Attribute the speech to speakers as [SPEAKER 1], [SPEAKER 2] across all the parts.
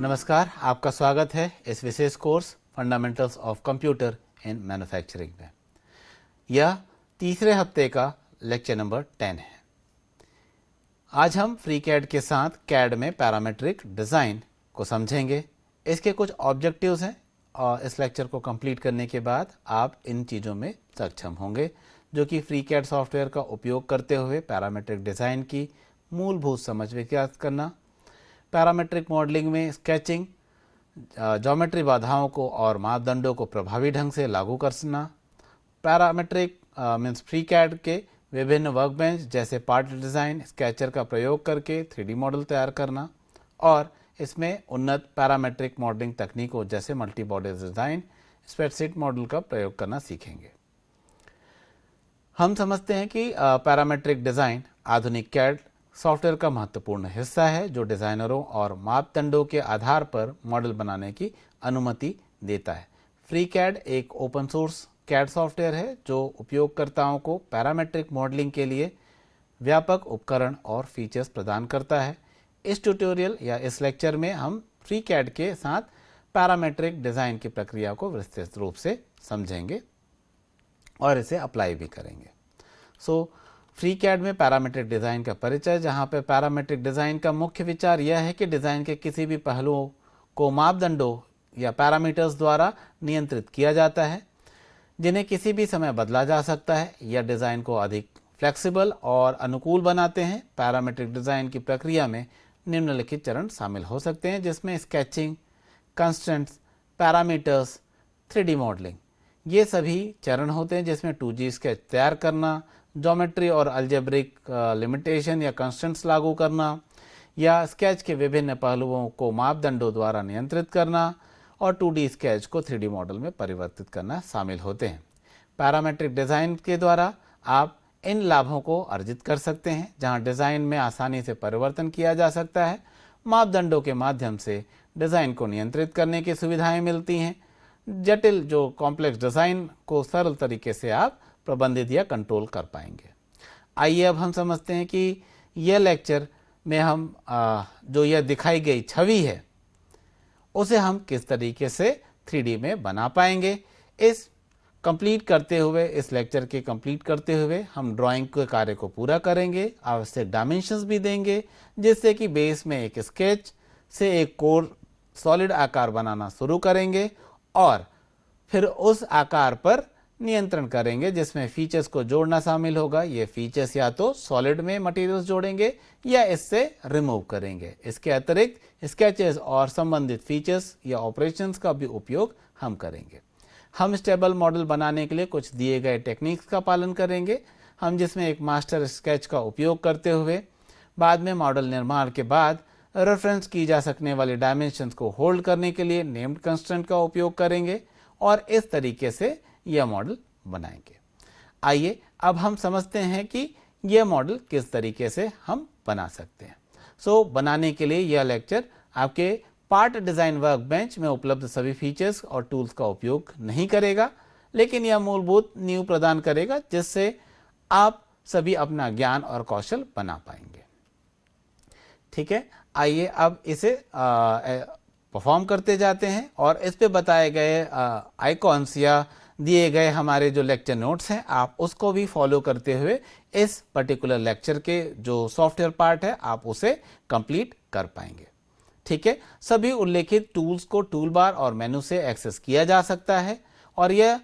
[SPEAKER 1] नमस्कार, आपका स्वागत है इस विशेष course fundamentals of computer in manufacturing में। यह तीसरे हफ्ते का लेक्चर नंबर 10 है। आज हम FreeCAD के साथ CAD में पैरामेट्रिक डिज़ाइन को समझेंगे। इसके कुछ ऑब्जेक्टिव्स हैं और इस लेक्चर को कंप्लीट करने के बाद आप इन चीज़ों में सक्षम होंगे, जो कि FreeCAD सॉफ्टवेयर का उपयोग करते हुए पैरामेट्रिक डिज़ाइन की मूलभूत समझ विकसित करना, पैरामेट्रिक मॉडलिंग में स्केचिंग, ज्योमेट्री बाधाओं को और मापदंडों को प्रभावी ढंग से लागू करना, पैरामेट्रिक मीन्स FreeCAD के विभिन्न वर्कबेंच जैसे पार्ट डिज़ाइन स्केचर का प्रयोग करके 3D मॉडल तैयार करना, और इसमें उन्नत पैरामेट्रिक मॉडलिंग तकनीकों जैसे multi body design spreadsheet model का प्रयोग करना सीखेंगे। हम समझते हैं कि पैरामेट्रिक डिज़ाइन आधुनिक CAD सॉफ्टवेयर का महत्वपूर्ण हिस्सा है, जो डिज़ाइनरों और मापदंडों के आधार पर मॉडल बनाने की अनुमति देता है। FreeCAD एक ओपन सोर्स CAD सॉफ्टवेयर है जो उपयोगकर्ताओं को पैरामेट्रिक मॉडलिंग के लिए व्यापक उपकरण और फीचर्स प्रदान करता है। इस ट्यूटोरियल या इस लेक्चर में हम FreeCAD के साथ पैरामेट्रिक डिज़ाइन की प्रक्रिया को विस्तृत रूप से समझेंगे और इसे अप्लाई भी करेंगे। FreeCAD में पैरामेट्रिक डिज़ाइन का परिचय, जहाँ पर पैरामेट्रिक डिज़ाइन का मुख्य विचार यह है कि डिज़ाइन के किसी भी पहलुओं को मापदंडों या पैरामीटर्स द्वारा नियंत्रित किया जाता है, जिन्हें किसी भी समय बदला जा सकता है या डिज़ाइन को अधिक फ्लेक्सिबल और अनुकूल बनाते हैं। पैरामेट्रिक डिज़ाइन की प्रक्रिया में निम्नलिखित चरण शामिल हो सकते हैं, जिसमें sketching, constraints, parameters, 3D modelling, ये सभी चरण होते हैं, जिसमें 2G स्केच तैयार करना, ज्योमेट्री और अलजेब्रिक लिमिटेशन या कंस्ट्रेंट्स लागू करना, या स्केच के विभिन्न पहलुओं को मापदंडों द्वारा नियंत्रित करना और 2D स्केच को 3D मॉडल में परिवर्तित करना शामिल होते हैं। पैरामेट्रिक डिज़ाइन के द्वारा आप इन लाभों को अर्जित कर सकते हैं, जहां डिज़ाइन में आसानी से परिवर्तन किया जा सकता है, मापदंडों के माध्यम से डिज़ाइन को नियंत्रित करने की सुविधाएं मिलती हैं, जटिल जो कॉम्प्लेक्स डिज़ाइन को सरल तरीके से आप प्रबंधित या कंट्रोल कर पाएंगे। आइए अब हम समझते हैं कि यह लेक्चर में हम जो यह दिखाई गई छवि है उसे हम किस तरीके से 3D में बना पाएंगे। इस लेक्चर के कंप्लीट करते हुए हम ड्राइंग के कार्य को पूरा करेंगे, आवश्यक डायमेंशंस भी देंगे, जिससे कि बेस में एक स्केच से एक कोर सॉलिड आकार बनाना शुरू करेंगे और फिर उस आकार पर नियंत्रण करेंगे, जिसमें फीचर्स को जोड़ना शामिल होगा। ये फीचर्स या तो सॉलिड में मटेरियल्स जोड़ेंगे या इससे रिमूव करेंगे। इसके अतिरिक्त स्केचेस और संबंधित फीचर्स या ऑपरेशंस का भी उपयोग हम करेंगे। हम स्टेबल मॉडल बनाने के लिए कुछ दिए गए टेक्निक्स का पालन करेंगे, जिसमें एक मास्टर स्केच का उपयोग करते हुए बाद में मॉडल निर्माण के बाद रेफरेंस की जा सकने वाली डायमेंशंस को होल्ड करने के लिए नेम्ड कंस्ट्रेंट का उपयोग करेंगे और इस तरीके से यह मॉडल बनाएंगे। आइए अब हम समझते हैं कि यह मॉडल किस तरीके से हम बना सकते हैं। बनाने के लिए यह लेक्चर आपके पार्ट डिज़ाइन वर्कबेंच में उपलब्ध सभी फीचर्स और टूल्स का उपयोग नहीं करेगा, लेकिन यह मूलभूत नींव प्रदान करेगा, जिससे आप सभी अपना ज्ञान और कौशल बना पाएंगे। ठीक है, आइए अब इसे परफॉर्म करते जाते हैं और इस पे बताए गए आइकॉन्स या दिए गए हमारे जो लेक्चर नोट्स हैं, आप उसको भी फॉलो करते हुए इस पर्टिकुलर लेक्चर के जो सॉफ्टवेयर पार्ट है आप उसे कंप्लीट कर पाएंगे। ठीक है, सभी उल्लेखित टूल्स को टूल बार और मेनू से एक्सेस किया जा सकता है और यह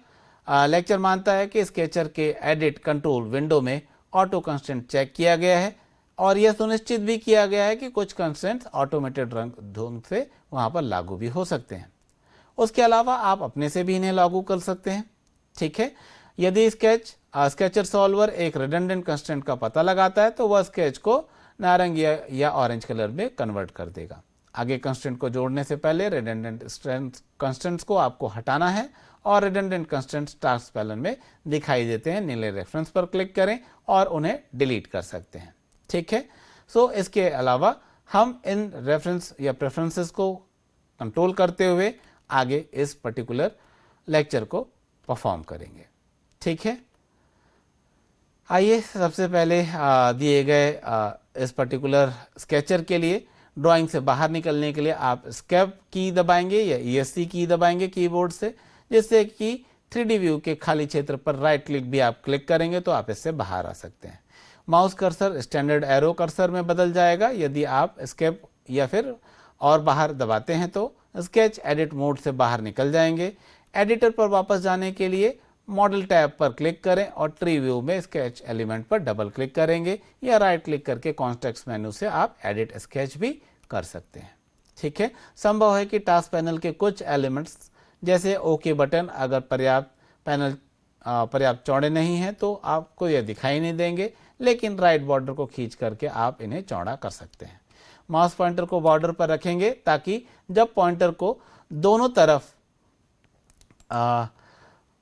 [SPEAKER 1] लेक्चर मानता है कि स्केचर के एडिट कंट्रोल विंडो में ऑटो कंस्ट्रेंट चेक किया गया है और यह सुनिश्चित भी किया गया है कि कुछ कंस्ट्रेंट्स ऑटोमेटेड ढंग से वहां पर लागू भी हो सकते हैं। उसके अलावा आप अपने से भी इन्हें लागू कर सकते हैं। ठीक है, यदि स्केचर सॉल्वर एक रिडंडेंट कंस्ट्रेंट का पता लगाता है तो वह स्केच को नारंगी या ऑरेंज कलर में कन्वर्ट कर देगा। आगे कंस्ट्रेंट को जोड़ने से पहले रिडंडेंट कंस्ट्रेंट्स को आपको हटाना है और रिडंडेंट कंस्ट्रेंट्स टास्क पैनल में दिखाई देते हैं। नीले रेफरेंस पर क्लिक करें और उन्हें डिलीट कर सकते हैं। ठीक है, इसके अलावा हम इन रेफरेंस या प्रेफरेंसेस को कंट्रोल करते हुए आगे इस पर्टिकुलर लेक्चर को परफॉर्म करेंगे। ठीक है, आइए सबसे पहले दिए गए इस पर्टिकुलर स्केचर के लिए ड्राइंग से बाहर निकलने के लिए आप एस्केप की दबाएंगे या ESC की दबाएंगे कीबोर्ड से, जिससे कि 3D व्यू के खाली क्षेत्र पर राइट क्लिक भी आप क्लिक करेंगे तो आप इससे बाहर आ सकते हैं। Mouse cursor standard arrow cursor में बदल जाएगा यदि आप एस्केप या फिर और बाहर दबाते हैं तो स्केच एडिट मोड से बाहर निकल जाएंगे। एडिटर पर वापस जाने के लिए मॉडल टैब पर क्लिक करें और ट्री व्यू में स्केच एलिमेंट पर डबल क्लिक करेंगे या राइट क्लिक करके कॉन्टेक्स्ट मेनू से आप एडिट स्केच भी कर सकते हैं। ठीक है, संभव है कि टास्क पैनल के कुछ एलिमेंट्स जैसे ओके बटन अगर पर्याप्त चौड़े नहीं हैं तो आपको यह दिखाई नहीं देंगे, लेकिन राइट बॉर्डर को खींच करके आप इन्हें चौड़ा कर सकते हैं। माउस पॉइंटर को बॉर्डर पर रखेंगे ताकि जब पॉइंटर को दोनों तरफ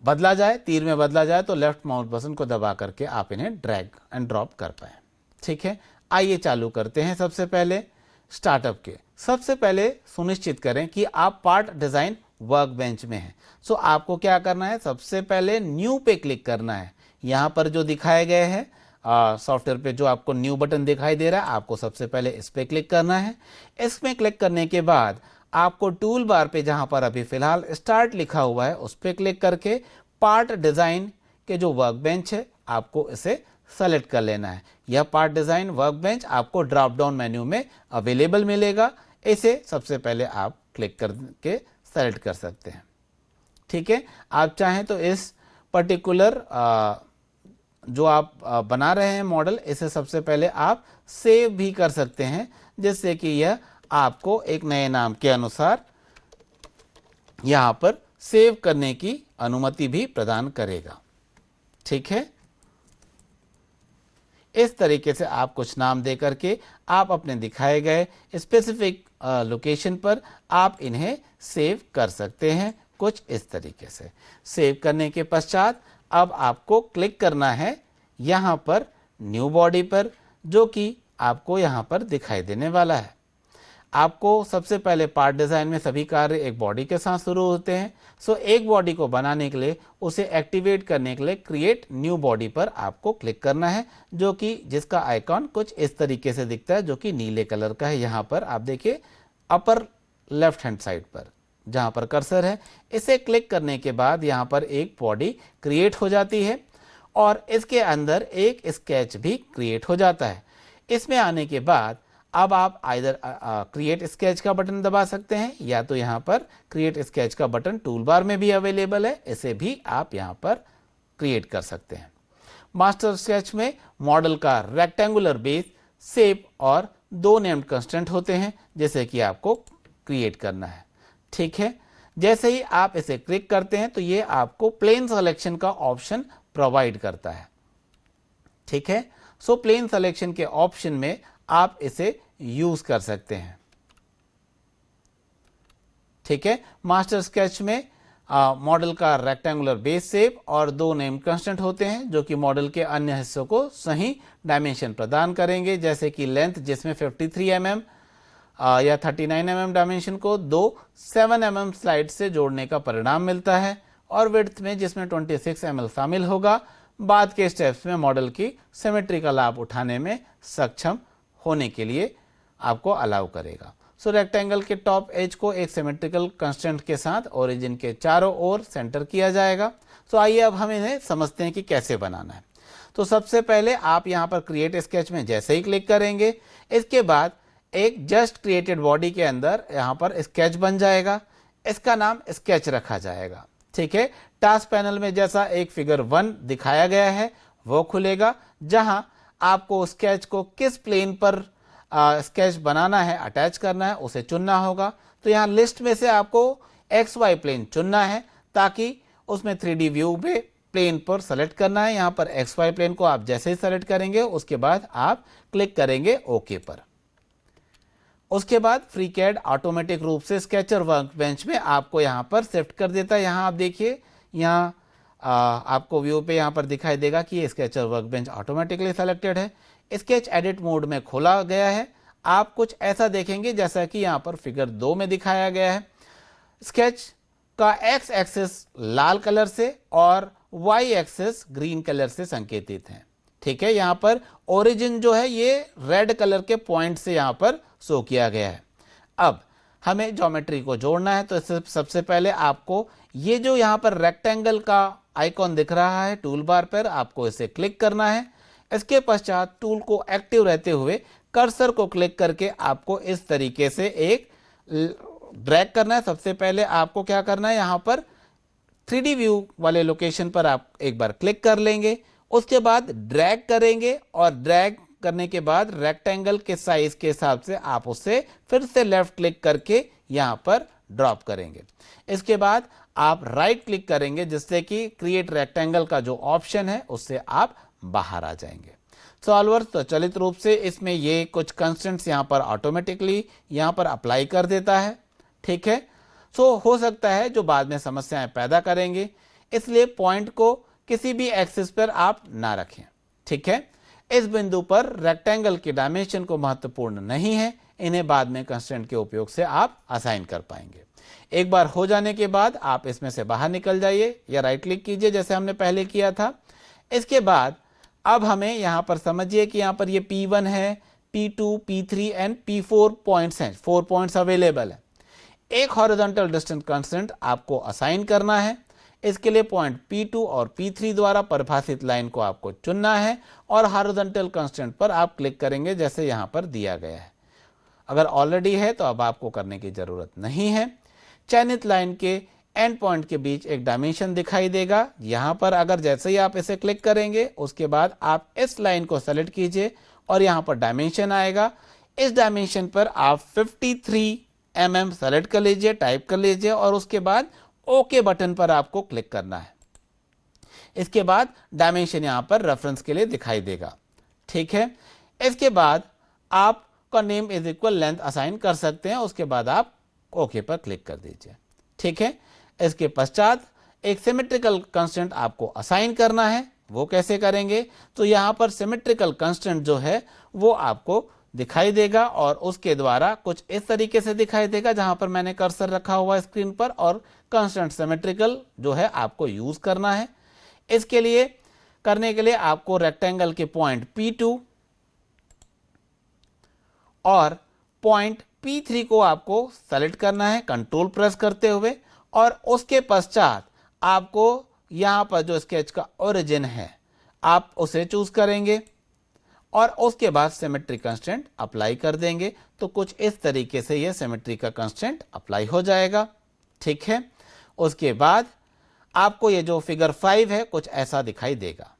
[SPEAKER 1] बदला जाए, तीर में बदला जाए, तो लेफ्ट माउस बटन को दबा करके आप इन्हें ड्रैग एंड ड्रॉप कर पाए। ठीक है, आइए चालू करते हैं। सबसे पहले स्टार्टअप के सबसे पहले सुनिश्चित करें कि आप पार्ट डिजाइन वर्कबेंच में हैं। सो आपको क्या करना है, सबसे पहले न्यू पे क्लिक करना है। यहाँ पर जो दिखाए गए हैं सॉफ्टवेयर पे जो आपको न्यू बटन दिखाई दे रहा है, आपको सबसे पहले इस पे क्लिक करना है। इसमें क्लिक करने के बाद आपको टूल बार पे जहां पर अभी फिलहाल स्टार्ट लिखा हुआ है उस पर क्लिक करके पार्ट डिजाइन के जो वर्कबेंच है आपको इसे सेलेक्ट कर लेना है। यह पार्ट डिजाइन वर्कबेंच आपको ड्रॉप डाउन मेन्यू में अवेलेबल मिलेगा। इसे सबसे पहले आप क्लिक करके सेलेक्ट कर सकते हैं। ठीक है, आप चाहें तो इस पर्टिकुलर जो आप बना रहे हैं मॉडल, इसे सबसे पहले आप सेव भी कर सकते हैं, जिससे कि यह आपको एक नए नाम के अनुसार यहां पर सेव करने की अनुमति भी प्रदान करेगा। ठीक है, इस तरीके से आप कुछ नाम दे करके आप अपने दिखाए गए स्पेसिफिक लोकेशन पर आप इन्हें सेव कर सकते हैं। कुछ इस तरीके से सेव करने के पश्चात अब आपको क्लिक करना है यहाँ पर न्यू बॉडी पर, जो कि आपको यहाँ पर दिखाई देने वाला है। आपको सबसे पहले पार्ट डिजाइन में सभी कार्य एक बॉडी के साथ शुरू होते हैं। सो एक बॉडी को बनाने के लिए उसे एक्टिवेट करने के लिए क्रिएट न्यू बॉडी पर आपको क्लिक करना है, जो कि जिसका आइकॉन कुछ इस तरीके से दिखता है, जो कि नीले कलर का है। यहाँ पर आप देखिए अपर लेफ्ट हैंड साइड पर जहाँ पर कर्सर है, इसे क्लिक करने के बाद यहाँ पर एक बॉडी क्रिएट हो जाती है और इसके अंदर एक स्केच भी क्रिएट हो जाता है। इसमें आने के बाद अब आप आइदर क्रिएट स्केच का बटन दबा सकते हैं या तो यहाँ पर क्रिएट स्केच का बटन टूल बार में भी अवेलेबल है, इसे भी आप यहाँ पर क्रिएट कर सकते हैं। मास्टर स्केच में मॉडल का रेक्टेंगुलर बेस, शेप और 2 नेम्ड कंस्ट्रेंट होते हैं, जैसे कि आपको क्रिएट करना है। ठीक है, जैसे ही आप इसे क्लिक करते हैं तो ये आपको प्लेन सिलेक्शन का ऑप्शन प्रोवाइड करता है। ठीक है, सो प्लेन सिलेक्शन के ऑप्शन में आप इसे यूज कर सकते हैं। ठीक है, मास्टर स्केच में मॉडल का रेक्टेंगुलर बेस शेप और 2 नेम कंस्टेंट होते हैं, जो कि मॉडल के अन्य हिस्सों को सही डायमेंशन प्रदान करेंगे, जैसे कि लेंथ जिसमें 53 mm या 39 mm डायमेंशन को 2 7 mm स्लाइड से जोड़ने का परिणाम मिलता है, और विड्थ में जिसमें 26 mm शामिल होगा। बाद के स्टेप्स में मॉडल की सिमेट्री का लाभ उठाने में सक्षम होने के लिए आपको अलाउ करेगा। सो रेक्टेंगल के टॉप एज को एक सिमेट्रिकल कंस्टेंट के साथ ओरिजिन के चारों ओर सेंटर किया जाएगा। सो आइए अब हम इन्हें समझते हैं कि कैसे बनाना है। तो सबसे पहले आप यहाँ पर क्रिएट स्केच में जैसे ही क्लिक करेंगे, इसके बाद एक जस्ट क्रिएटेड बॉडी के अंदर यहाँ पर स्केच बन जाएगा। इसका नाम स्केच रखा जाएगा। ठीक है, टास्क पैनल में जैसा एक फिगर 1 दिखाया गया है वो खुलेगा, जहां आपको स्केच को किस प्लेन पर स्केच बनाना है, अटैच करना है, उसे चुनना होगा। तो यहाँ लिस्ट में से आपको XY प्लेन चुनना है, ताकि उसमें 3D व्यू में प्लेन पर सेलेक्ट करना है। यहाँ पर XY प्लेन को आप जैसे ही सेलेक्ट करेंगे उसके बाद आप क्लिक करेंगे ओके पर। उसके बाद FreeCAD ऑटोमेटिक रूप से स्केचर वर्कबेंच में आपको यहाँ पर शिफ्ट कर देता है। यहाँ आप देखिए, यहाँ आपको व्यू पे यहाँ पर दिखाई देगा कि ये स्केचर वर्कबेंच ऑटोमेटिकली सेलेक्टेड है। स्केच एडिट मोड में खोला गया है। आप कुछ ऐसा देखेंगे जैसा कि यहाँ पर फिगर 2 में दिखाया गया है। स्केच का एक्स एक्सिस लाल कलर से और वाई एक्सिस ग्रीन कलर से संकेतित है। ठीक है, यहाँ पर ओरिजिन जो है ये रेड कलर के पॉइंट से यहाँ पर शो किया गया है। अब हमें ज्योमेट्री को जोड़ना है, तो इससे सबसे पहले आपको ये जो यहाँ पर रेक्टेंगल का आइकॉन दिख रहा है टूल बार पर, आपको इसे क्लिक करना है। इसके पश्चात टूल को एक्टिव रहते हुए कर्सर को क्लिक करके आपको इस तरीके से एक ड्रैग करना है। सबसे पहले आपको क्या करना है, यहाँ पर 3D व्यू वाले लोकेशन पर आप एक बार क्लिक कर लेंगे, उसके बाद ड्रैग करेंगे और ड्रैग करने के बाद रेक्टेंगल के साइज के हिसाब से आप उसे फिर से लेफ्ट क्लिक करके यहाँ पर ड्रॉप करेंगे। इसके बाद आप राइट क्लिक करेंगे जिससे कि क्रिएट रेक्टेंगल का जो ऑप्शन है उससे आप बाहर आ जाएंगे। सॉल्वर स्वचालित रूप से इसमें ये कुछ कंस्टेंट्स यहाँ पर ऑटोमेटिकली यहाँ पर अप्लाई कर देता है, ठीक है। सो हो सकता है जो बाद में समस्याएं पैदा करेंगे, इसलिए पॉइंट को किसी भी एक्सिस पर आप ना रखें, ठीक है। इस बिंदु पर रेक्टेंगल के डायमेंशन को महत्वपूर्ण नहीं है, इन्हें बाद में कंस्ट्रेंट के उपयोग से आप असाइन कर पाएंगे। एक बार हो जाने के बाद आप इसमें से बाहर निकल जाइए या राइट क्लिक कीजिए जैसे हमने पहले किया था। इसके बाद अब हमें यहाँ पर समझिए कि यहाँ पर ये P1 है, P2, P3 and P4 points हैं, 4 पॉइंट्स अवेलेबल है। एक हॉरिजॉन्टल डिस्टेंस कंस्ट्रेंट आपको असाइन करना है। इसके लिए पॉइंट P2 और P3 द्वारा परिभाषित लाइन को आपको चुनना है और हॉरिजॉन्टल कंस्ट्रेंट पर आप क्लिक करेंगे जैसे यहाँ पर दिया गया है। अगर ऑलरेडी है तो अब आपको करने की जरूरत नहीं है। चयनित लाइन के एंड पॉइंट के बीच एक डायमेंशन दिखाई देगा। यहाँ पर अगर जैसे ही आप इसे क्लिक करेंगे उसके बाद आप इस लाइन को सेलेक्ट कीजिए और यहाँ पर डायमेंशन आएगा। इस डायमेंशन पर आप 53 mm सेलेक्ट कर लीजिए, टाइप कर लीजिए और उसके बाद ओके बटन पर आपको क्लिक करना है। इसके बाद डायमेंशन यहाँ पर रेफरेंस के लिए दिखाई देगा, ठीक है। इसके बाद आपका name is equal length assign कर सकते हैं, उसके बाद आप ओके पर क्लिक कर दीजिए, ठीक है। इसके पश्चात एक सिमेट्रिकल कंस्ट्रेंट आपको असाइन करना है। वो कैसे करेंगे, तो यहाँ पर सिमेट्रिकल कंस्ट्रेंट जो है वो आपको दिखाई देगा और उसके द्वारा कुछ इस तरीके से दिखाई देगा जहां पर मैंने कर्सर रखा हुआ है स्क्रीन पर, और कंस्ट्रेंट सिमेट्रिकल जो है आपको यूज करना है। इसके लिए करने के लिए आपको रेक्टेंगल के पॉइंट P2 और पॉइंट P3 को आपको सेलेक्ट करना है कंट्रोल प्रेस करते हुए, और उसके पश्चात आपको यहां पर जो स्केच का ओरिजिन है आप उसे चूज करेंगे और उसके बाद सिमेट्री कंस्ट्रेंट अप्लाई कर देंगे। तो कुछ इस तरीके से यह सिमेट्री का कंस्ट्रेंट अप्लाई हो जाएगा, ठीक है। उसके बाद आपको ये जो फिगर 5 है कुछ ऐसा दिखाई देगा,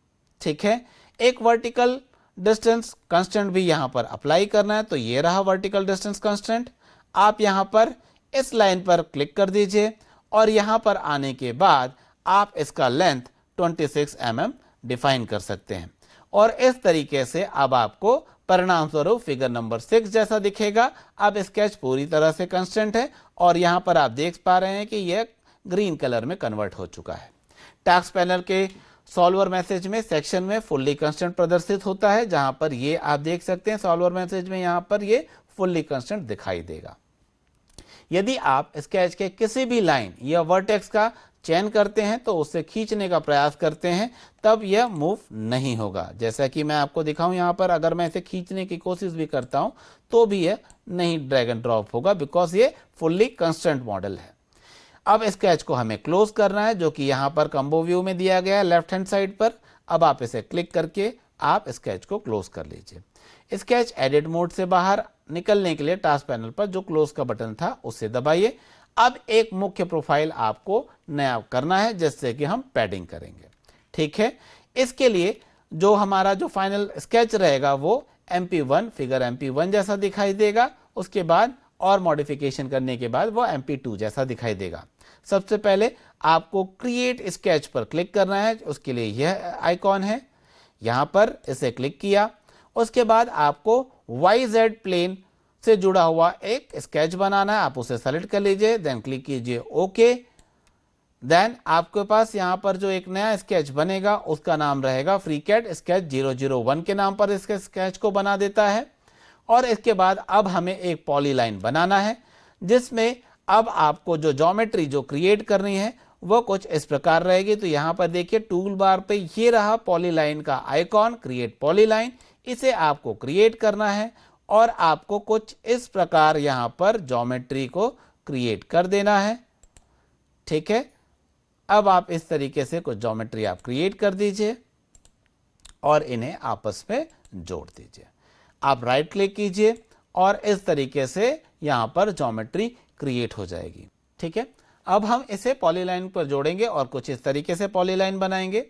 [SPEAKER 1] ठीक है। एक वर्टिकल डिस्टेंस कंस्ट्रेंट भी यहां पर अप्लाई करना है, तो ये रहा वर्टिकल डिस्टेंस कंस्ट्रेंट। आप यहां पर इस लाइन पर क्लिक कर दीजिए और यहां पर आने के बाद आप इसका लेंथ 26 mm डिफाइन कर सकते हैं और इस तरीके से अब आपको परिणाम स्वरूप फिगर नंबर 6 जैसा दिखेगा। अब स्केच पूरी तरह से कंस्टेंट है और यहां पर आप देख पा रहे हैं कि यह ग्रीन कलर में कन्वर्ट हो चुका है। टास्क पैनल के सॉल्वर मैसेज में सेक्शन में फुल्ली कंस्टेंट प्रदर्शित होता है, जहां पर ये आप देख सकते हैं सॉल्वर मैसेज में यहां पर ये फुल्ली कंस्टेंट दिखाई देगा। यदि आप स्केच के किसी भी लाइन या वर्टेक्स का चयन करते हैं तो उससे खींचने का प्रयास करते हैं तब यह मूव नहीं होगा। जैसा कि मैं आपको दिखाऊं यहाँ पर, अगर मैं इसे खींचने की कोशिश भी करता हूं तो भी यह नहीं ड्रैग एंड ड्रॉप होगा, बिकॉज ये फुल्ली कंस्टेंट मॉडल है। अब स्केच को हमें क्लोज करना है जो कि यहाँ पर कॉम्बो व्यू में दिया गया है लेफ्ट हैंड साइड पर। अब आप इसे क्लिक करके आप स्केच को क्लोज कर लीजिए। स्केच एडिट मोड से बाहर निकलने के लिए टास्क पैनल पर जो क्लोज का बटन था उसे दबाइए। अब एक मुख्य प्रोफाइल आपको नया करना है जिससे कि हम पैडिंग करेंगे, ठीक है। इसके लिए जो हमारा जो फाइनल स्केच रहेगा वो MP1 फिगर MP1 जैसा दिखाई देगा। उसके बाद और मॉडिफिकेशन करने के बाद वो MP2 जैसा दिखाई देगा। सबसे पहले आपको क्रिएट स्केच पर क्लिक करना है, उसके लिए यह आइकॉन है, यहां पर इसे क्लिक किया। उसके बाद आपको YZ प्लेन से जुड़ा हुआ एक स्केच बनाना है, आप उसे सेलेक्ट कर लीजिए, देन क्लिक कीजिए ओके। देन आपके पास यहां पर जो एक नया स्केच बनेगा उसका नाम रहेगा फ्रीकैड स्केच 001 के नाम पर इसके स्केच को बना देता है। और इसके बाद अब हमें एक पॉलीलाइन बनाना है जिसमें अब आपको जो ज्योमेट्री जो क्रिएट करनी है वो कुछ इस प्रकार रहेगी। तो यहाँ पर देखिए टूल बार पे ये रहा पॉलीलाइन का आइकॉन, क्रिएट पॉलीलाइन, इसे आपको क्रिएट करना है और आपको कुछ इस प्रकार यहाँ पर ज्योमेट्री को क्रिएट कर देना है। ठीक है, अब आप इस तरीके से कुछ ज्योमेट्री आप क्रिएट कर दीजिए और इन्हें आपस में जोड़ दीजिए। आप राइट क्लिक कीजिए और इस तरीके से यहाँ पर ज्योमेट्री क्रिएट हो जाएगी। ठीक है, अब हम इसे पॉलीलाइन पर जोड़ेंगे और कुछ इस तरीके से पॉलीलाइन बनाएंगे।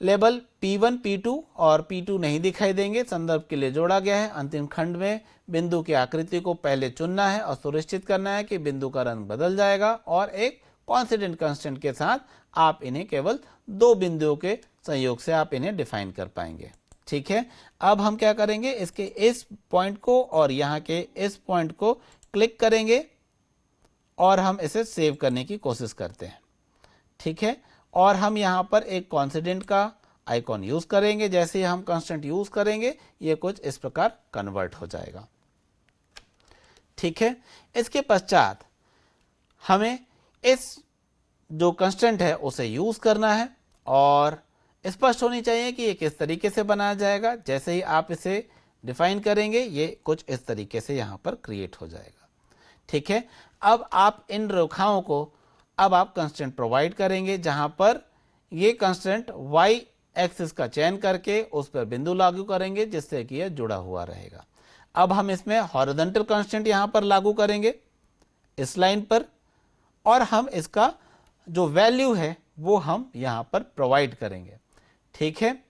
[SPEAKER 1] लेबल P1, P2 और P2 नहीं दिखाई देंगे, संदर्भ के लिए जोड़ा गया है। अंतिम खंड में बिंदु की आकृति को पहले चुनना है और सुनिश्चित करना है कि बिंदु का रंग बदल जाएगा और एक कॉन्स्टेंट कंस्टेंट के साथ आप इन्हें केवल 2 बिंदुओं के संयोग से आप इन्हें डिफाइन कर पाएंगे। ठीक है, अब हम क्या करेंगे, इसके इस पॉइंट को और यहाँ के इस पॉइंट को क्लिक करेंगे और हम इसे सेव करने की कोशिश करते हैं। ठीक है, और हम यहाँ पर एक कॉन्स्टेंट का आइकॉन यूज करेंगे। जैसे ही हम कांस्टेंट यूज करेंगे ये कुछ इस प्रकार कन्वर्ट हो जाएगा। ठीक है, इसके पश्चात हमें इस जो कांस्टेंट है उसे यूज करना है और स्पष्ट होनी चाहिए कि ये किस तरीके से बनाया जाएगा। जैसे ही आप इसे डिफाइन करेंगे ये कुछ इस तरीके से यहाँ पर क्रिएट हो जाएगा। ठीक है, अब आप इन रेखाओं को अब आप कंस्टेंट प्रोवाइड करेंगे, जहां पर ये कंस्टेंट y एक्सिस का चयन करके उस पर बिंदु लागू करेंगे जिससे कि यह जुड़ा हुआ रहेगा। अब हम इसमें हॉरिजॉन्टल कंस्टेंट यहां पर लागू करेंगे इस लाइन पर और हम इसका जो वैल्यू है वो हम यहां पर प्रोवाइड करेंगे। ठीक है,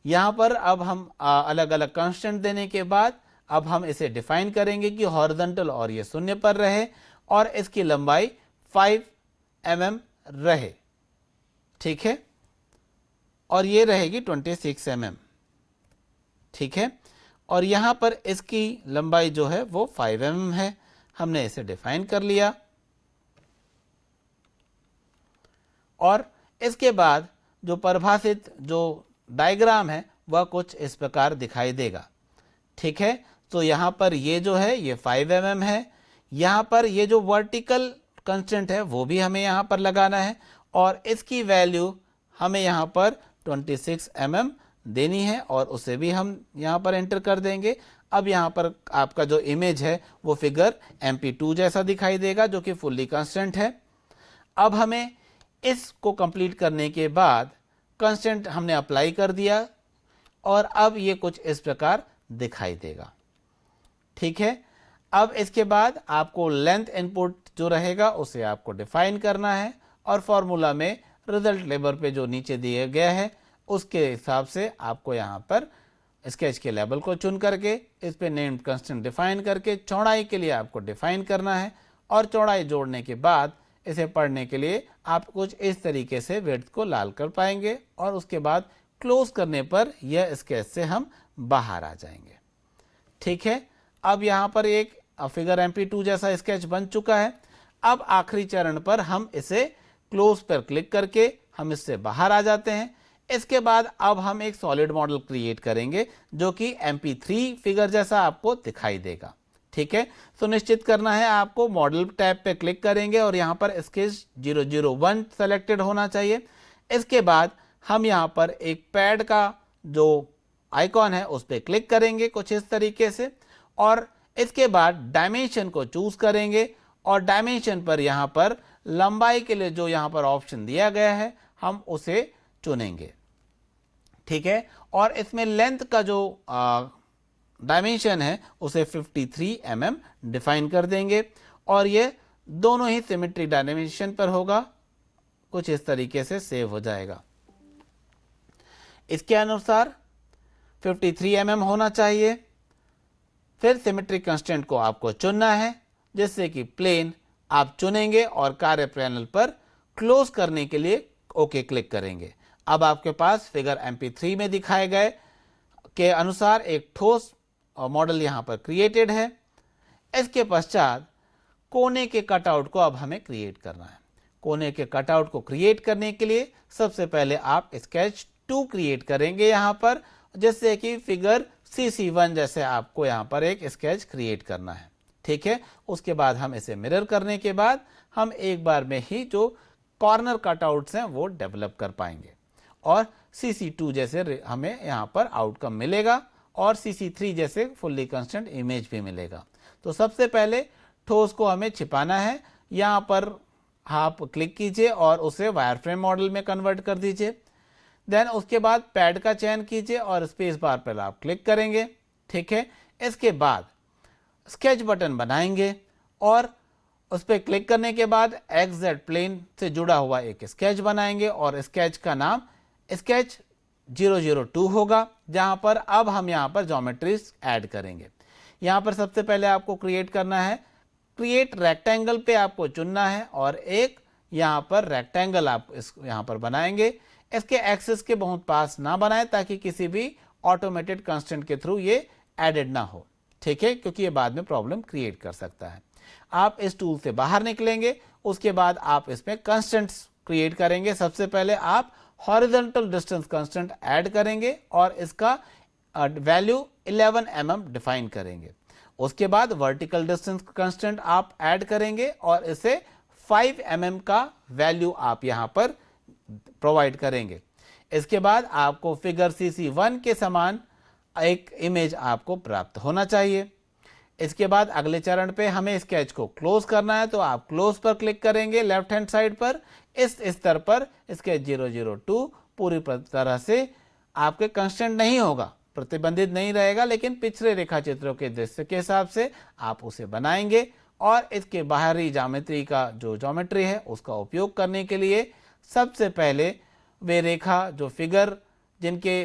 [SPEAKER 1] यहां पर अब हम अलग अलग कंस्टेंट देने के बाद अब हम इसे डिफाइन करेंगे कि हॉरिजॉन्टल और ये 0 पर रहे और इसकी लंबाई 5 mm रहे। ठीक है, और ये रहेगी 26 mm। ठीक है, और यहां पर इसकी लंबाई जो है वो 5 mm है। हमने इसे डिफाइन कर लिया और इसके बाद जो परिभाषित जो डायग्राम है वह कुछ इस प्रकार दिखाई देगा। ठीक है, तो यहाँ पर ये जो है ये 5 mm है। यहाँ पर ये जो वर्टिकल कंस्टेंट है वो भी हमें यहाँ पर लगाना है और इसकी वैल्यू हमें यहाँ पर 26 mm देनी है और उसे भी हम यहाँ पर एंटर कर देंगे। अब यहाँ पर आपका जो इमेज है वो फिगर MP2 जैसा दिखाई देगा जो कि फुल्ली कंस्टेंट है। अब हमें इसको कंप्लीट करने के बाद कंस्टेंट हमने अप्लाई कर दिया और अब ये कुछ इस प्रकार दिखाई देगा। ठीक है, अब इसके बाद आपको लेंथ इनपुट जो रहेगा उसे आपको डिफाइन करना है और फॉर्मूला में रिजल्ट लेबर पे जो नीचे दिया गया है उसके हिसाब से आपको यहाँ पर स्केच के लेवल को चुन करके इस पे नेम्ड कंस्टेंट डिफाइन करके चौड़ाई के लिए आपको डिफाइन करना है और चौड़ाई जोड़ने के बाद इसे पढ़ने के लिए आप कुछ इस तरीके से विड्थ को लाल कर पाएंगे और उसके बाद क्लोज करने पर यह स्केच से हम बाहर आ जाएंगे। ठीक है, अब यहाँ पर एक फिगर MP2 जैसा स्केच बन चुका है। अब आखिरी चरण पर हम इसे क्लोज पर क्लिक करके हम इससे बाहर आ जाते हैं। इसके बाद अब हम एक सॉलिड मॉडल क्रिएट करेंगे जो कि MP3 फिगर जैसा आपको दिखाई देगा। ठीक है, सुनिश्चित करना है आपको मॉडल टैब पे क्लिक करेंगे और यहाँ पर स्केच 001 सेलेक्टेड होना चाहिए। इसके बाद हम यहाँ पर एक पैड का जो आइकॉन है उस पर क्लिक करेंगे कुछ इस तरीके से और इसके बाद डायमेंशन को चूज करेंगे और डायमेंशन पर यहाँ पर लंबाई के लिए जो यहाँ पर ऑप्शन दिया गया है हम उसे चुनेंगे। ठीक है, और इसमें लेंथ का जो डायमेंशन है उसे 53 mm डिफाइन कर देंगे और ये दोनों ही सिमेट्रिक डायमेंशन पर होगा, कुछ इस तरीके से सेव हो जाएगा। इसके अनुसार 53 mm होना चाहिए। फिर सिमेट्रिक कंस्टेंट को आपको चुनना है जिससे कि प्लेन आप चुनेंगे और कार्य पैनल पर क्लोज करने के लिए ओके क्लिक करेंगे। अब आपके पास फिगर MP3 में दिखाए गए के अनुसार एक ठोस मॉडल यहाँ पर क्रिएटेड है। इसके पश्चात कोने के कटआउट को अब हमें क्रिएट करना है। कोने के कटआउट को क्रिएट करने के लिए सबसे पहले आप स्केच 2 क्रिएट करेंगे यहाँ पर, जिससे कि फिगर CC1 जैसे आपको यहाँ पर एक स्केच क्रिएट करना है। ठीक है। उसके बाद हम इसे मिरर करने के बाद हम एक बार में ही जो कॉर्नर कटआउट्स हैं वो डेवलप कर पाएंगे और CC2 जैसे हमें यहाँ पर आउटकम मिलेगा और CC3 जैसे फुल्ली कंस्टेंट इमेज भी मिलेगा। तो सबसे पहले ठोस को हमें छिपाना है, यहाँ पर आप क्लिक कीजिए और उसे वायरफ्रेम मॉडल में कन्वर्ट कर दीजिए। देन उसके बाद पैड का चयन कीजिए और स्पेस बार पर आप क्लिक करेंगे, ठीक है। इसके बाद स्केच बटन बनाएंगे और उस पर क्लिक करने के बाद XZ प्लेन से जुड़ा हुआ एक स्केच बनाएंगे और स्केच का नाम स्केच 002 होगा, जहां पर अब हम यहां पर ज्योमेट्रीज ऐड करेंगे। यहां पर सबसे पहले आपको क्रिएट करना है, क्रिएट रेक्टेंगल पे आपको चुनना है और एक यहां पर रेक्टेंगल आप यहां पर बनाएंगे। इसके एक्सिस के बहुत पास ना बनाएं ताकि किसी भी ऑटोमेटेड कंस्टेंट के थ्रू ये एडेड ना हो, ठीक है, क्योंकि ये बाद में प्रॉब्लम क्रिएट कर सकता है। आप इस टूल से बाहर निकलेंगे, उसके बाद आप इसमें कंस्टेंट्स क्रिएट करेंगे। सबसे पहले आप हॉरिजॉन्टल डिस्टेंस कंस्टेंट ऐड करेंगे और इसका वैल्यू 11 mm डिफाइन करेंगे। उसके बाद वर्टिकल डिस्टेंस कंस्टेंट आप ऐड करेंगे और इसे 5 mm का वैल्यू आप यहां पर प्रोवाइड करेंगे। इसके बाद आपको फिगर CC1 के समान एक इमेज आपको प्राप्त होना चाहिए। इसके बाद अगले चरण पे हमें स्केच को क्लोज करना है, तो आप क्लोज पर क्लिक करेंगे लेफ्ट हैंड साइड पर। इस स्तर पर स्केच 002 पूरी तरह से आपके कंस्टेंट नहीं होगा, प्रतिबंधित नहीं रहेगा, लेकिन पिछले रेखा चित्रों के दृश्य के हिसाब से आप उसे बनाएंगे और इसके बाहरी ज्योमेट्री का जो ज्योमेट्री है उसका उपयोग करने के लिए सबसे पहले वे रेखा जो फिगर जिनके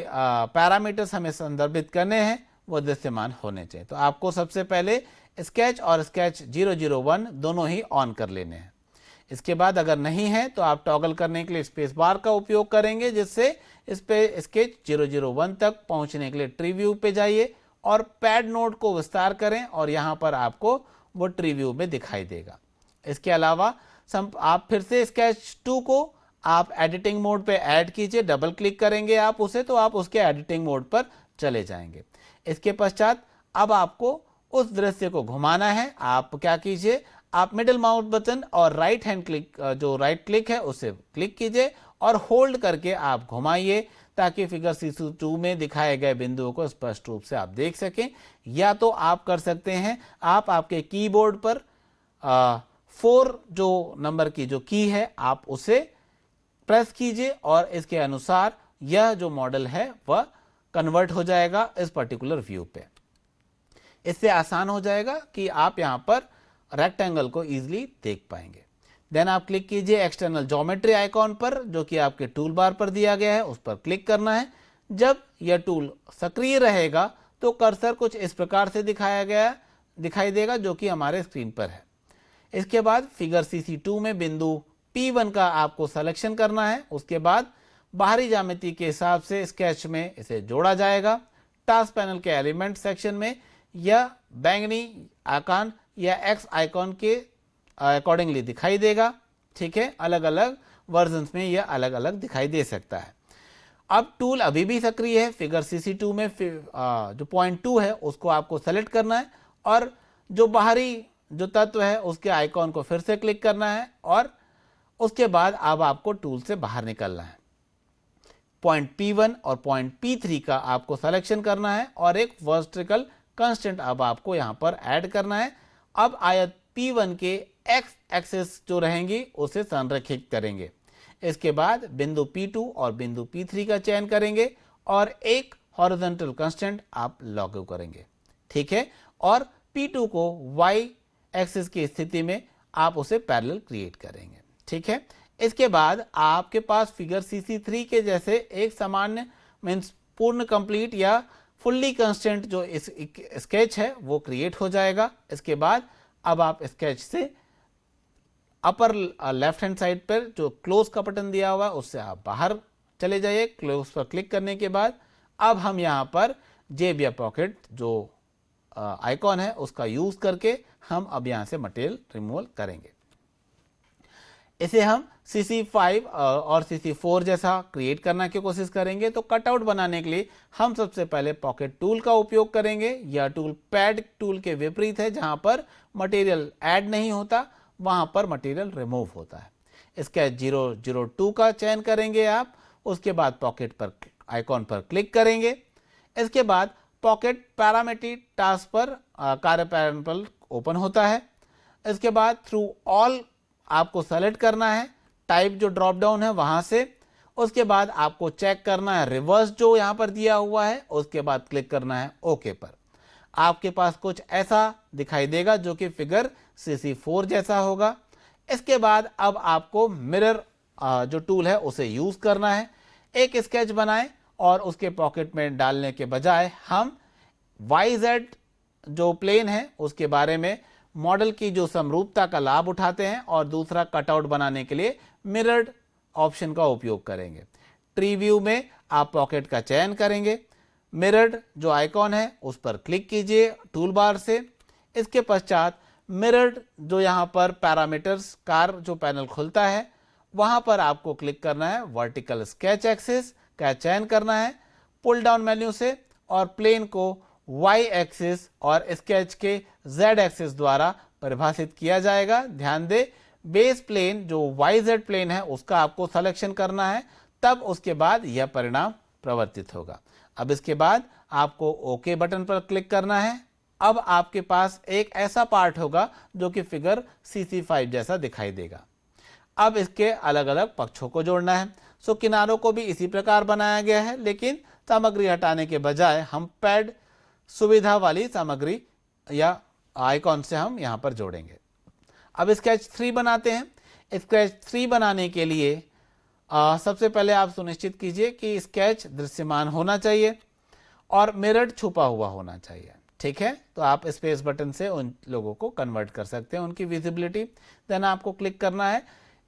[SPEAKER 1] पैरामीटर्स हमें संदर्भित करने हैं वो दृश्यमान होने चाहिए। तो आपको सबसे पहले स्केच और स्केच 001 दोनों ही ऑन कर लेने हैं। इसके बाद अगर नहीं है तो आप टॉगल करने के लिए स्पेस बार का उपयोग करेंगे, जिससे इस पे स्केच 001 तक पहुंचने के लिए ट्री व्यू पे जाइए और पैड नोड को विस्तार करें और यहाँ पर आपको वो ट्री व्यू में दिखाई देगा। इसके अलावा आप फिर से स्केच 2 को आप एडिटिंग मोड पे ऐड कीजिए, डबल क्लिक करेंगे आप उसे तो आप उसके एडिटिंग मोड पर चले जाएंगे। इसके पश्चात अब आपको उस दृश्य को घुमाना है। आप क्या कीजिए, आप मिडिल माउस बटन और राइट हैंड क्लिक जो राइट क्लिक है उसे क्लिक कीजिए और होल्ड करके आप घुमाइए ताकि फिगर CC2 में दिखाए गए बिंदुओं को स्पष्ट रूप से आप देख सकें। या तो आप कर सकते हैं, आप आपके कीबोर्ड पर 4 जो नंबर की जो की है आप उसे प्रेस कीजिए और इसके अनुसार यह जो मॉडल है वह कन्वर्ट हो जाएगा इस पर्टिकुलर व्यू पे। इससे आसान हो जाएगा कि आप यहां पर रेक्टेंगल को इजीली देख पाएंगे। देन आप क्लिक कीजिए एक्सटर्नल ज्योमेट्री आइकॉन पर जो कि आपके टूल बार पर दिया गया है, उस पर क्लिक करना है। जब यह टूल सक्रिय रहेगा तो कर्सर कुछ इस प्रकार से दिखाई देगा जो कि हमारे स्क्रीन पर है। इसके बाद फिगर CC2 में बिंदु P1 का आपको सिलेक्शन करना है। उसके बाद बाहरी ज्यामिति के हिसाब से स्केच में इसे जोड़ा जाएगा। टास्क पैनल के एलिमेंट सेक्शन में यह बैंगनी आइकॉन या X आइकॉन के अकॉर्डिंगली दिखाई देगा, ठीक है। अलग अलग वर्जन्स में यह अलग अलग दिखाई दे सकता है। अब टूल अभी भी सक्रिय है। फिगर CC2 में जो पॉइंट 2 है उसको आपको सेलेक्ट करना है और जो बाहरी जो तत्व है उसके आइकॉन को फिर से क्लिक करना है और उसके बाद अब आपको टूल से बाहर निकलना है। पॉइंट P1 और पॉइंट P3 का आपको सिलेक्शन करना है और एक वर्टिकल कांस्टेंट अब आपको यहां पर ऐड करना है। अब आयत P1 के एक्स एक्सिस जो रहेंगी उसे संरेखित करेंगे। इसके बाद बिंदु P2 और बिंदु P3 का चयन करेंगे और एक हॉरिजॉन्टल कांस्टेंट आप लागू करेंगे, ठीक है। और P2 को y एक्सिस की स्थिति में आप उसे पैरेलल क्रिएट करेंगे, ठीक है। इसके बाद आपके पास फिगर CC3 के जैसे एक सामान्य मीन्स पूर्ण कंप्लीट या फुल्ली कंस्टेंट जो स्केच है वो क्रिएट हो जाएगा। इसके बाद अब आप स्केच से अपर लेफ्ट हैंड साइड पर जो क्लोज का बटन दिया हुआ है उससे आप बाहर चले जाइए। क्लोज पर क्लिक करने के बाद अब हम यहाँ पर जेब या पॉकेट जो आइकॉन है उसका यूज करके हम अब यहाँ से मटेरियल रिमूवल करेंगे। इसे हम CC5 और CC4 जैसा क्रिएट करने की कोशिश करेंगे। तो कटआउट बनाने के लिए हम सबसे पहले पॉकेट टूल का उपयोग करेंगे। यह टूल पैड टूल के विपरीत है, जहां पर मटेरियल ऐड नहीं होता, वहां पर मटेरियल रिमूव होता है। स्केच 002 का चयन करेंगे आप। उसके बाद पॉकेट पर आइकॉन पर क्लिक करेंगे। इसके बाद पॉकेट पैरामेट्रिक टास्क पर कार्य पैनल ओपन होता है। इसके बाद थ्रू ऑल आपको सेलेक्ट करना है, टाइप जो ड्रॉप डाउन है वहां से। उसके बाद आपको चेक करना है रिवर्स जो यहां पर दिया हुआ है, उसके बाद क्लिक करना है ओके पर। आपके पास कुछ ऐसा दिखाई देगा जो कि फिगर CC4 जैसा होगा। इसके बाद अब आपको मिरर जो टूल है उसे यूज करना है। एक स्केच बनाएं और उसके पॉकेट में डालने के बजाय हम YZ जो प्लेन है उसके बारे में मॉडल की जो समरूपता का लाभ उठाते हैं, और दूसरा कटआउट बनाने के लिए मिरर्ड ऑप्शन का उपयोग करेंगे। ट्री व्यू में आप पॉकेट का चयन करेंगे, मिरर्ड जो आइकॉन है उस पर क्लिक कीजिए टूल बार से। इसके पश्चात मिरर्ड जो यहाँ पर पैरामीटर्स कार जो पैनल खुलता है वहां पर आपको क्लिक करना है। वर्टिकल स्केच एक्सिस का चयन करना है पुल डाउन मेन्यू से, और प्लेन को Y एक्सिस और स्केच के Z एक्सिस द्वारा परिभाषित किया जाएगा। ध्यान दें, बेस प्लेन जो YZ प्लेन है उसका आपको सिलेक्शन करना है, तब उसके बाद यह परिणाम प्रवर्तित होगा। अब इसके बाद आपको ओके बटन पर क्लिक करना है। अब आपके पास एक ऐसा पार्ट होगा जो कि फिगर CC5 जैसा दिखाई देगा। अब इसके अलग अलग पक्षों को जोड़ना है। सो किनारों को भी इसी प्रकार बनाया गया है, लेकिन सामग्री हटाने के बजाय हम पैड सुविधा वाली सामग्री या आइकॉन से हम यहां पर जोड़ेंगे। अब स्केच 3 बनाते हैं। स्केच 3 बनाने के लिए सबसे पहले आप सुनिश्चित कीजिए कि स्केच दृश्यमान होना चाहिए और मिरर छुपा हुआ होना चाहिए। ठीक है, तो आप स्पेस बटन से उन लोगों को कन्वर्ट कर सकते हैं, उनकी विजिबिलिटी। देन आपको क्लिक करना है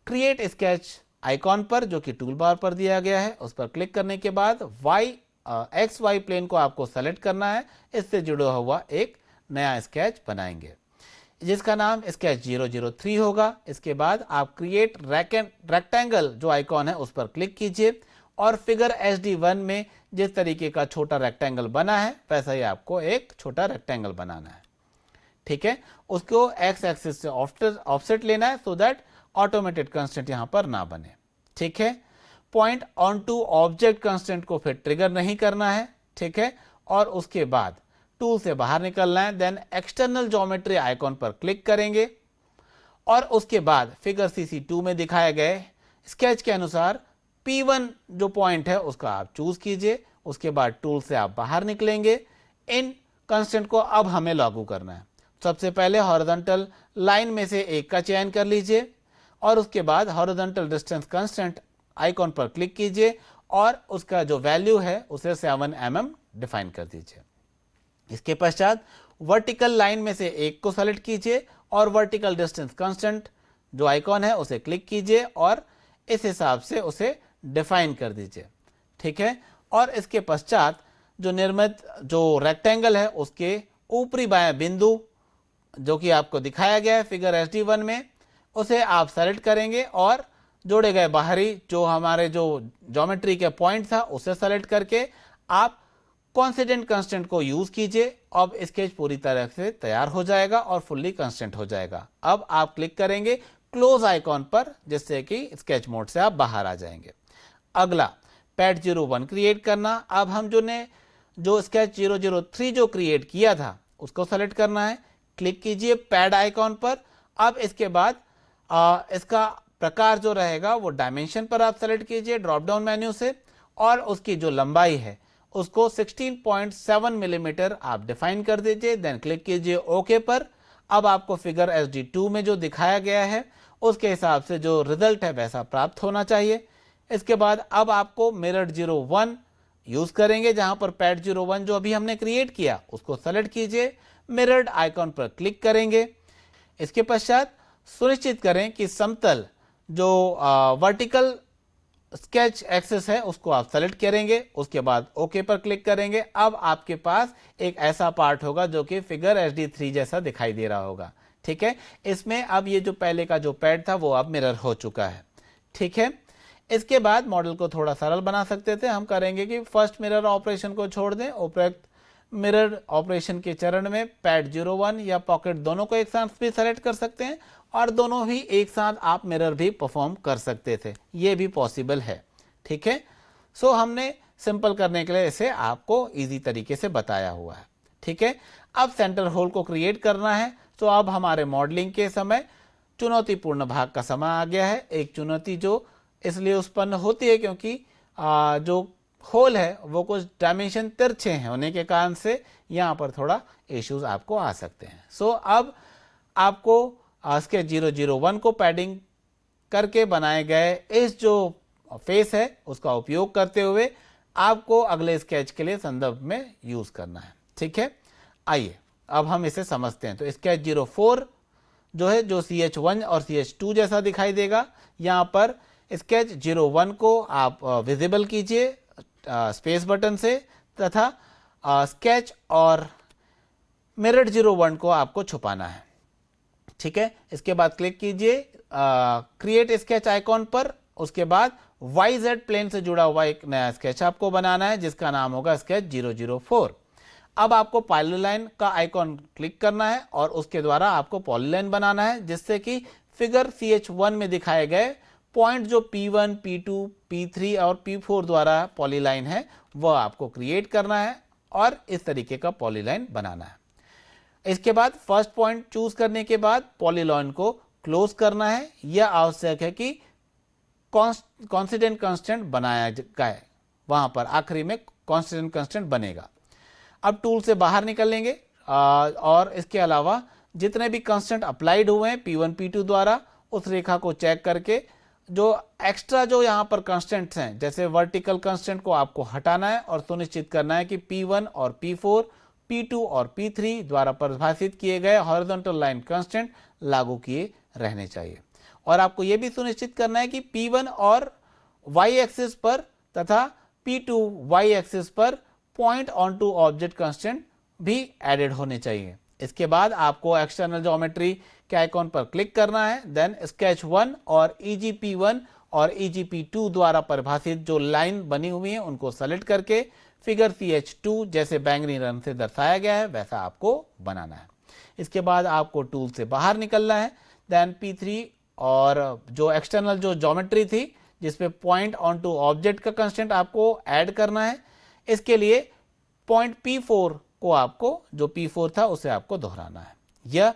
[SPEAKER 1] क्रिएट स्केच आइकॉन पर जो कि टूल बार पर दिया गया है। उस पर क्लिक करने के बाद XY प्लेन को आपको सेलेक्ट करना है। इससे जुड़ा हुआ एक नया स्केच बनाएंगे जिसका नाम स्केच 003 होगा। इसके बाद आप क्रिएट रेक्टेंगल जो आइकॉन है उस पर क्लिक कीजिए, और फिगर SD1 में जिस तरीके का छोटा रेक्टेंगल बना है वैसा ही आपको एक छोटा रेक्टेंगल बनाना है। ठीक है, उसको X एक्सिस से ऑफसेट लेना है सो दैट ऑटोमेटेड कंस्ट्रेंट यहां पर ना बने। ठीक है, point on to object constraint को फिर ट्रिगर नहीं करना है। ठीक है, और उसके बाद टूल से बाहर निकलना है। देन एक्सटर्नल ज्योमेट्री आइकॉन पर क्लिक करेंगे, और उसके बाद फिगर CC2 में दिखाए गए स्केच के अनुसार P1 जो पॉइंट है उसका आप चूज कीजिए। उसके बाद टूल से आप बाहर निकलेंगे। इन कंस्ट्रेंट को अब हमें लागू करना है। सबसे पहले हॉरिजॉन्टल लाइन में से एक का चयन कर लीजिए, और उसके बाद हॉरिजॉन्टल डिस्टेंस कंस्ट्रेंट आइकॉन पर क्लिक कीजिए, और उसका जो वैल्यू है उसे 7 mm डिफाइन कर दीजिए। इसके पश्चात वर्टिकल लाइन में से एक को सेलेक्ट कीजिए, और वर्टिकल डिस्टेंस कांस्टेंट जो आइकॉन है उसे क्लिक कीजिए, और इस हिसाब से उसे डिफाइन कर दीजिए। ठीक है, और इसके पश्चात जो निर्मित जो रेक्टेंगल है उसके ऊपरी बाएं बिंदु जो कि आपको दिखाया गया है फिगर SD1 में, उसे आप सेलेक्ट करेंगे, और जोड़े गए बाहरी जो हमारे जो ज्योमेट्री के पॉइंट था उसे सेलेक्ट करके आप कॉन्स्टेंट कंस्टेंट को यूज कीजिए। अब स्केच पूरी तरह से तैयार हो जाएगा और फुल्ली कंस्टेंट हो जाएगा। अब आप क्लिक करेंगे क्लोज आइकॉन पर, जिससे कि स्केच मोड से आप बाहर आ जाएंगे। अगला पैड 01 क्रिएट करना। अब हम जो स्केच 003 जो क्रिएट किया था उसको सेलेक्ट करना है। क्लिक कीजिए पैड आइकॉन पर। अब इसके बाद इसका प्रकार जो रहेगा वो डायमेंशन पर आप सेलेक्ट कीजिए ड्रॉप डाउन मेन्यू से, और उसकी जो लंबाई है उसको 16.7 मिलीमीटर आप डिफाइन कर दीजिए। देन क्लिक कीजिए ओके पर। अब आपको फिगर SD2 में जो दिखाया गया है उसके हिसाब से जो रिजल्ट है वैसा प्राप्त होना चाहिए। इसके बाद अब आपको मिरर 01 यूज करेंगे, जहां पर पैड 01 जो अभी हमने क्रिएट किया उसको सेलेक्ट कीजिए, मिरर्ड आइकॉन पर क्लिक करेंगे। इसके पश्चात सुनिश्चित करें कि समतल जो वर्टिकल स्केच एक्सिस है उसको आप सेलेक्ट करेंगे। उसके बाद ओके पर क्लिक करेंगे। अब आपके पास एक ऐसा पार्ट होगा जो कि फिगर SD3 जैसा दिखाई दे रहा होगा। ठीक है। इसमें अब ये जो पहले का जो पैड था वो अब मिरर हो चुका है, ठीक है। इसके बाद मॉडल को थोड़ा सरल बना सकते थे, हम करेंगे कि फर्स्ट मिरर ऑपरेशन को छोड़ दें, उपरोक्त मिरर ऑपरेशन के चरण में पैड 01 या पॉकेट दोनों को एक साथ भी सेलेक्ट कर सकते हैं और दोनों ही एक साथ आप मिरर भी परफॉर्म कर सकते थे, ये भी पॉसिबल है, ठीक है। सो हमने सिंपल करने के लिए इसे आपको इजी तरीके से बताया हुआ है, ठीक है। अब सेंटर होल को क्रिएट करना है, तो अब हमारे मॉडलिंग के समय चुनौतीपूर्ण भाग का समय आ गया है। एक चुनौती जो इसलिए उत्पन्न होती है क्योंकि जो होल है वो कुछ डायमेंशन तिरछे हैं होने के कारण से यहाँ पर थोड़ा इश्यूज आपको आ सकते हैं। सो अब आपको स्केच 001 को पैडिंग करके बनाए गए इस जो फेस है उसका उपयोग करते हुए आपको अगले स्केच के लिए संदर्भ में यूज करना है, ठीक है। आइए अब हम इसे समझते हैं। तो स्केच 04 जो है जो CH1 और CH2 जैसा दिखाई देगा, यहाँ पर स्केच 01 को आप विजिबल कीजिए स्पेस बटन से तथा स्केच और मिरर 01 को आपको छुपाना है, ठीक है। इसके बाद क्लिक कीजिए क्रिएट स्केच आइकॉन पर, उसके बाद YZ प्लेन से जुड़ा हुआ एक नया स्केच आपको बनाना है जिसका नाम होगा स्केच 004। अब आपको पॉलीलाइन का आइकॉन क्लिक करना है और उसके द्वारा आपको पॉलीलाइन बनाना है जिससे कि फिगर CH1 में दिखाए गए पॉइंट जो P1, P2, P3 और P4 द्वारा पॉलीलाइन है वह आपको क्रिएट करना है और इस तरीके का पॉलीलाइन बनाना है। इसके बाद फर्स्ट पॉइंट चूज करने के बाद पॉलीलाइन को क्लोज करना है। यह आवश्यक है कि कॉन्स्टेंट कंस्टेंट बनाया जाए, वहां पर आखिरी में कॉन्स्टेंट कंस्टेंट बनेगा। अब टूल से बाहर निकलेंगे और इसके अलावा जितने भी कंस्टेंट अप्लाइड हुए हैं P1, P2 द्वारा उस रेखा को चेक करके जो एक्स्ट्रा जो यहाँ पर कंस्टेंट्स हैं जैसे वर्टिकल कंस्टेंट को आपको हटाना है और सुनिश्चित करना है कि P1 और P4, P2 और P3 द्वारा परिभाषित किए गए हॉरिजॉन्टल लाइन कंस्टेंट लागू किए रहने चाहिए। और आपको यह भी सुनिश्चित करना है कि P1 और Y एक्सिस पर तथा P2 Y एक्सिस पर point on to object constant भी एडेड होने चाहिए। इसके बाद आपको एक्सटर्नल ज्योमेट्री के आइकॉन पर क्लिक करना है, देन स्केच 1 और EGP1 और EGP2 द्वारा परिभाषित जो लाइन बनी हुई है उनको सेलेक्ट करके फिगर CH2 जैसे बैंगनी रंग से दर्शाया गया है वैसा आपको बनाना है। इसके बाद आपको टूल से बाहर निकलना है, देन P3 और जो एक्सटर्नल जो ज्योमेट्री थी जिसपे पॉइंट ऑन टू ऑब्जेक्ट का कंस्टेंट आपको ऐड करना है। इसके लिए पॉइंट P4 को आपको जो P4 था उसे आपको दोहराना है। यह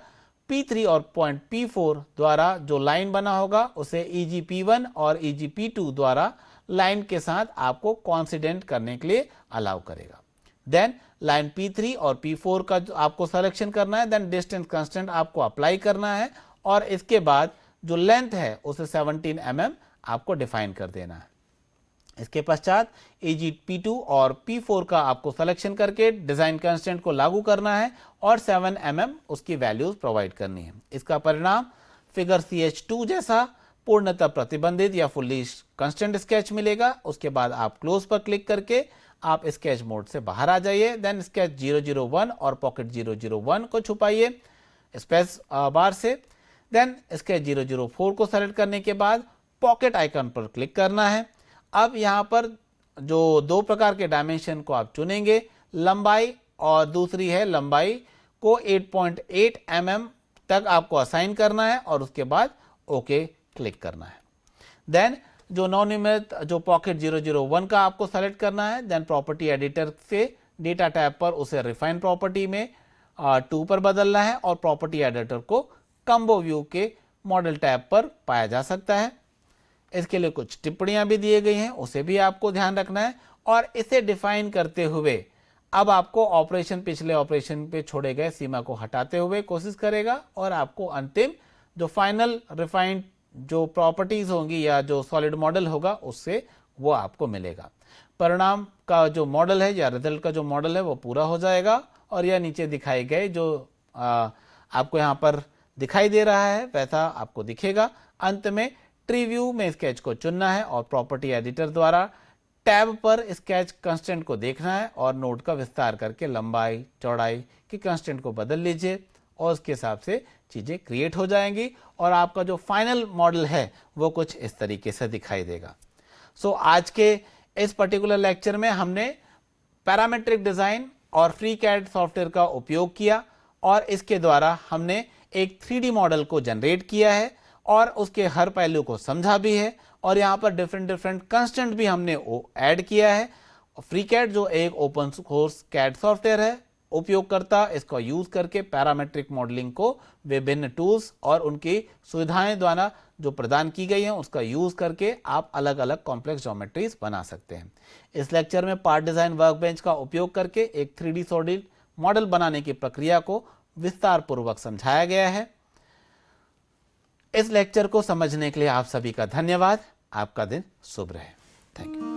[SPEAKER 1] P3 और पॉइंट P4 द्वारा जो लाइन बना होगा उसे EGP1 और EGP2 द्वारा लाइन के साथ आपको कोइंसिडेंट करने के लिए अलाउ करेगा। देन लाइन P3 और P4 का आपको सिलेक्शन करना है, देन डिस्टेंस कंस्टेंट आपको अप्लाई करना है और इसके बाद जो लेंथ है उसे 17 mm आपको डिफाइन कर देना है। इसके पश्चात EGP2 और P4 का आपको सिलेक्शन करके डिजाइन कंस्टेंट को लागू करना है और 7 mm उसकी वैल्यूज प्रोवाइड करनी है। इसका परिणाम फिगर CH2 जैसा पूर्णतः प्रतिबंधित या फुल्ली कंस्टेंट स्केच मिलेगा। उसके बाद आप क्लोज पर क्लिक करके आप स्केच मोड से बाहर आ जाइए, देन स्केच 001 और पॉकेट 001 को छुपाइए स्पेस बार से, देन स्केच 004 को सेलेक्ट करने के बाद पॉकेट आइकन पर क्लिक करना है। अब यहाँ पर जो दो प्रकार के डायमेंशन को आप चुनेंगे, लंबाई और दूसरी है लंबाई को 8.8 mm तक आपको असाइन करना है और उसके बाद ओके क्लिक करना है। देन जो नॉन न्यूमेरिक जो पॉकेट 001 का आपको सेलेक्ट करना है, देन प्रॉपर्टी एडिटर से डेटा टैब पर उसे रिफाइन प्रॉपर्टी में 2 पर बदलना है और प्रॉपर्टी एडिटर को कॉम्बो व्यू के मॉडल टैब पर पाया जा सकता है। इसके लिए कुछ टिप्पणियां भी दिए गई हैं, उसे भी आपको ध्यान रखना है और इसे डिफाइन करते हुए अब आपको ऑपरेशन पिछले ऑपरेशन पे छोड़े गए सीमा को हटाते हुए कोशिश करेगा और आपको अंतिम जो फाइनल रिफाइंड जो प्रॉपर्टीज होंगी या जो सॉलिड मॉडल होगा उससे वो आपको मिलेगा। परिणाम का जो मॉडल है या रिजल्ट का जो मॉडल है वो पूरा हो जाएगा और यह नीचे दिखाए गए जो आपको यहाँ पर दिखाई दे रहा है वैसा आपको दिखेगा। अंत में ट्री व्यू में स्केच को चुनना है और प्रॉपर्टी एडिटर द्वारा टैब पर स्केच कंस्टेंट को देखना है और नोड का विस्तार करके लंबाई चौड़ाई की कंस्टेंट को बदल लीजिए और उसके हिसाब से चीज़ें क्रिएट हो जाएंगी और आपका जो फाइनल मॉडल है वो कुछ इस तरीके से दिखाई देगा। सो आज के इस पर्टिकुलर लेक्चर में हमने पैरामेट्रिक डिज़ाइन और FreeCAD सॉफ्टवेयर का उपयोग किया और इसके द्वारा हमने एक 3D मॉडल को जनरेट किया है और उसके हर पहलू को समझा भी है और यहाँ पर डिफरेंट कंस्टेंट भी हमने ऐड किया है। FreeCAD जो एक ओपन सोर्स CAD सॉफ्टवेयर है, उपयोगकर्ता इसका यूज करके पैरामेट्रिक मॉडलिंग को विभिन्न टूल्स और उनकी सुविधाएं द्वारा जो प्रदान की गई हैं उसका यूज करके आप अलग अलग कॉम्प्लेक्स ज्योमेट्रीज बना सकते हैं। इस लेक्चर में पार्ट डिजाइन वर्कबेंच का उपयोग करके एक 3D सॉलिड मॉडल बनाने की प्रक्रिया को विस्तार पूर्वक समझाया गया है। इस लेक्चर को समझने के लिए आप सभी का धन्यवाद। आपका दिन शुभ रहे। Thank you.